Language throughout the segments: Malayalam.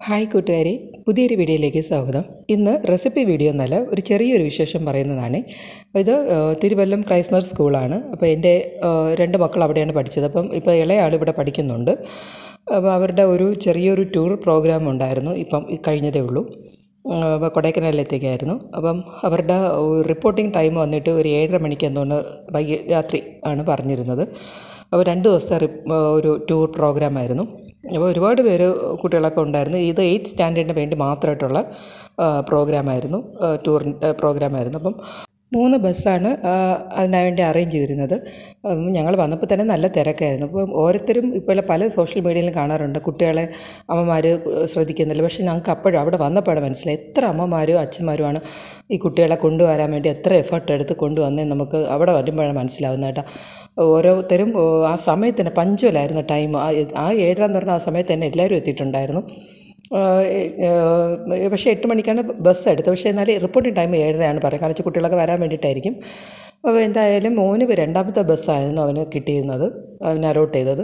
ഹായ് കൂട്ടുകാരെ, പുതിയൊരു വീഡിയോയിലേക്ക് സ്വാഗതം. ഇന്ന് റെസിപ്പി വീഡിയോ എന്നല്ല, ഒരു ചെറിയൊരു വിശേഷം പറയുന്നതാണ്. ഇത് തിരുവല്ലം ക്രൈസ്റ്റ് സ്കൂളാണ്. അപ്പോൾ എൻ്റെ രണ്ട് മക്കൾ അവിടെയാണ് പഠിച്ചത്. അപ്പം ഇപ്പോൾ ഇളയാൾ ഇവിടെ പഠിക്കുന്നുണ്ട്. അപ്പോൾ അവരുടെ ഒരു ചെറിയൊരു ടൂർ പ്രോഗ്രാം ഉണ്ടായിരുന്നു. ഇപ്പം കഴിഞ്ഞതേ ഉള്ളൂ. അപ്പോൾ കൊടൈക്കനാലിലെത്തേക്കായിരുന്നു. അപ്പം അവരുടെ റിപ്പോർട്ടിംഗ് ടൈം വന്നിട്ട് ഒരു 7:30 മണിക്ക് എന്തുകൊണ്ട് രാത്രി ആണ് പറഞ്ഞിരുന്നത്. അപ്പോൾ 2 ദിവസത്തെ ഒരു ടൂർ പ്രോഗ്രാമായിരുന്നു. അപ്പോൾ ഒരുപാട് പേര് കുട്ടികളൊക്കെ ഉണ്ടായിരുന്നു. ഇത് 8th സ്റ്റാൻഡേർഡിന് വേണ്ടി മാത്രമായിട്ടുള്ള പ്രോഗ്രാമായിരുന്നു, ടൂറിൻ്റെ പ്രോഗ്രാമായിരുന്നു. അപ്പം 3 ബസ്സാണ് അതിനുവേണ്ടി അറേഞ്ച് ചെയ്തിരുന്നത്. ഞങ്ങൾ വന്നപ്പോൾ തന്നെ നല്ല തിരക്കായിരുന്നു. അപ്പം ഓരോരുത്തരും ഇപ്പോൾ പല സോഷ്യൽ മീഡിയയിലും കാണാറുണ്ട്, കുട്ടികളെ അമ്മമാർ ശ്രദ്ധിക്കുന്നില്ല. പക്ഷേ ഞങ്ങൾക്ക് അപ്പോഴും അവിടെ വന്നപ്പോഴാണ് മനസ്സിലായി എത്ര അമ്മമാരും അച്ഛന്മാരുമാണ് ഈ കുട്ടികളെ കൊണ്ടുവരാൻ വേണ്ടി എത്ര എഫർട്ട് എടുത്ത് കൊണ്ടുവന്നേ നമുക്ക് അവിടെ വരുമ്പോഴാണ് മനസ്സിലാവുന്നത് കേട്ടോ. ഓരോരുത്തരും ആ സമയത്ത് തന്നെ പഞ്ച്വലായിരുന്നു ടൈം. ആ 7:30 എന്ന് പറഞ്ഞാൽ ആ സമയത്ത് തന്നെ എല്ലാവരും എത്തിയിട്ടുണ്ടായിരുന്നു. പക്ഷേ 8 മണിക്കാണ് ബസ് എടുത്തത്. പക്ഷേ എന്നാലും റിപ്പോർട്ടിംഗ് ടൈം 7:30 പറയുക, കാരണം വെച്ചാൽ കുട്ടികളൊക്കെ വരാൻ വേണ്ടിയിട്ടായിരിക്കും. അപ്പോൾ എന്തായാലും മോന് 2ാമത്തെ ബസ്സായിരുന്നു അവന് കിട്ടിയിരുന്നത്, അവന് അലോട്ട് ചെയ്തത്.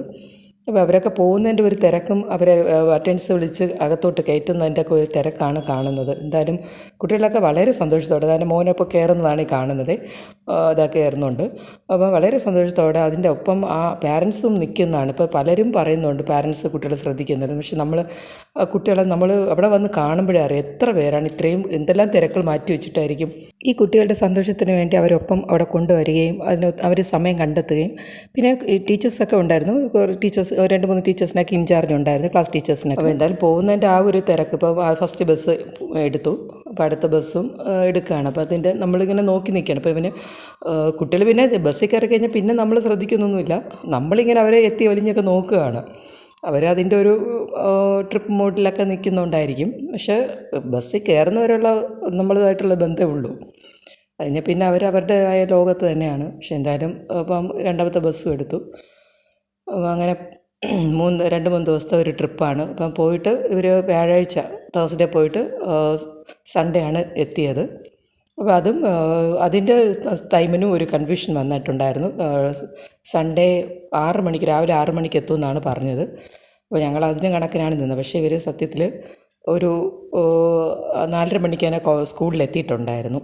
അപ്പോൾ അവരൊക്കെ പോകുന്നതിൻ്റെ ഒരു തിരക്കും അവരെ അറ്റൻഡൻസ് വിളിച്ച് അകത്തോട്ട് കയറ്റുന്നതിൻ്റെ ഒക്കെ ഒരു തിരക്കാണ് കാണുന്നത്. എന്തായാലും കുട്ടികളൊക്കെ വളരെ സന്തോഷത്തോടെ, അതായത് മോനൊപ്പം കയറുന്നതാണ് ഈ കാണുന്നത്, ഇതാ കയറുന്നുണ്ട്. അപ്പോൾ വളരെ സന്തോഷത്തോടെ അതിൻ്റെ ഒപ്പം ആ പാരൻസും നിൽക്കുന്നതാണ്. ഇപ്പോൾ പലരും പറയുന്നുണ്ട് പാരൻസ് കുട്ടികളെ ശ്രദ്ധിക്കുന്നത്. പക്ഷെ കുട്ടികളെ നമ്മൾ അവിടെ വന്ന് കാണുമ്പോഴേ അറിയാം എത്ര പേരാണ് ഇത്രയും എന്തെല്ലാം തിരക്കുകൾ മാറ്റി വെച്ചിട്ടായിരിക്കും ഈ കുട്ടികളുടെ സന്തോഷത്തിന് വേണ്ടി അവരൊപ്പം അവിടെ കൊണ്ടുവരികയും അവർ സമയം കണ്ടെത്തുകയും. പിന്നെ ഈ ടീച്ചേഴ്സൊക്കെ ഉണ്ടായിരുന്നു. ടീച്ചേഴ്സ് 2-3 ടീച്ചേഴ്സിനൊക്കെ ഇൻചാർജ് ഉണ്ടായിരുന്നു, ക്ലാസ് ടീച്ചേഴ്സിനൊക്കെ. അപ്പോൾ എന്തായാലും പോകുന്നതിൻ്റെ ആ ഒരു തിരക്ക്, ഇപ്പോൾ ഫസ്റ്റ് ബസ് എടുത്തു, അപ്പോൾ അടുത്ത ബസ്സും എടുക്കുകയാണ്. അപ്പോൾ അതിൻ്റെ നമ്മളിങ്ങനെ നോക്കി നിൽക്കുകയാണ്. അപ്പോൾ കുട്ടികൾ പിന്നെ ബസ്സിൽ കയറി കഴിഞ്ഞാൽ പിന്നെ നമ്മൾ ശ്രദ്ധിക്കുന്നൊന്നുമില്ല, നമ്മളിങ്ങനെ അവരെ എത്തി വലിഞ്ഞൊക്കെ നോക്കുകയാണ്. അവരതിൻ്റെ ഒരു ട്രിപ്പ് മോഡിലൊക്കെ നിൽക്കുന്നുണ്ടായിരിക്കും. പക്ഷേ ബസ്സിൽ കയറുന്നവരുള്ള നമ്മളുമായിട്ടുള്ള ബന്ധമേ ഉള്ളൂ. അതിന് പിന്നെ അവരവരുടേതായ ലോകത്ത് തന്നെയാണ്. പക്ഷെ എന്തായാലും അപ്പം 2ാമത്തെ ബസ്സും എടുത്തു. അങ്ങനെ 2-3 ദിവസത്തെ ഒരു ട്രിപ്പാണ്. അപ്പം പോയിട്ട് ഇവർ വ്യാഴാഴ്ച തേഴ്സ്ഡേ പോയിട്ട് സൺഡേ ആണ് എത്തിയത്. അപ്പോൾ അതും അതിൻ്റെ ടൈമിനും ഒരു കൺഫ്യൂഷൻ വന്നിട്ടുണ്ടായിരുന്നു. സൺഡേ 6 മണിക്ക്, രാവിലെ 6 മണിക്ക് എത്തുമെന്നാണ് പറഞ്ഞത്. അപ്പോൾ ഞങ്ങൾ അതിന് കണക്കിനാണ് നിന്നത്. പക്ഷേ ഇവർ സത്യത്തിൽ ഒരു 4:30 മണിക്ക് തന്നെ സ്കൂളിലെത്തിയിട്ടുണ്ടായിരുന്നു.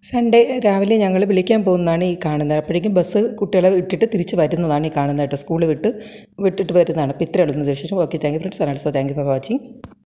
സൺഡേ രാവിലെ ഞങ്ങൾ വിളിക്കാൻ പോകുന്നതാണ് ഈ കാണുന്നത്. അപ്പോഴേക്കും ബസ് കുട്ടികളെ വിട്ടിട്ട് തിരിച്ച് വരുന്നതാണ് ഈ കാണുന്നത് കേട്ടോ. സ്കൂൾ വിട്ടിട്ട് വരുന്നതാണ്. അപ്പോൾ ഇത്രയേ ഉള്ളൂ വിശേഷം. Okay, thank you friends. And also thank you for watching.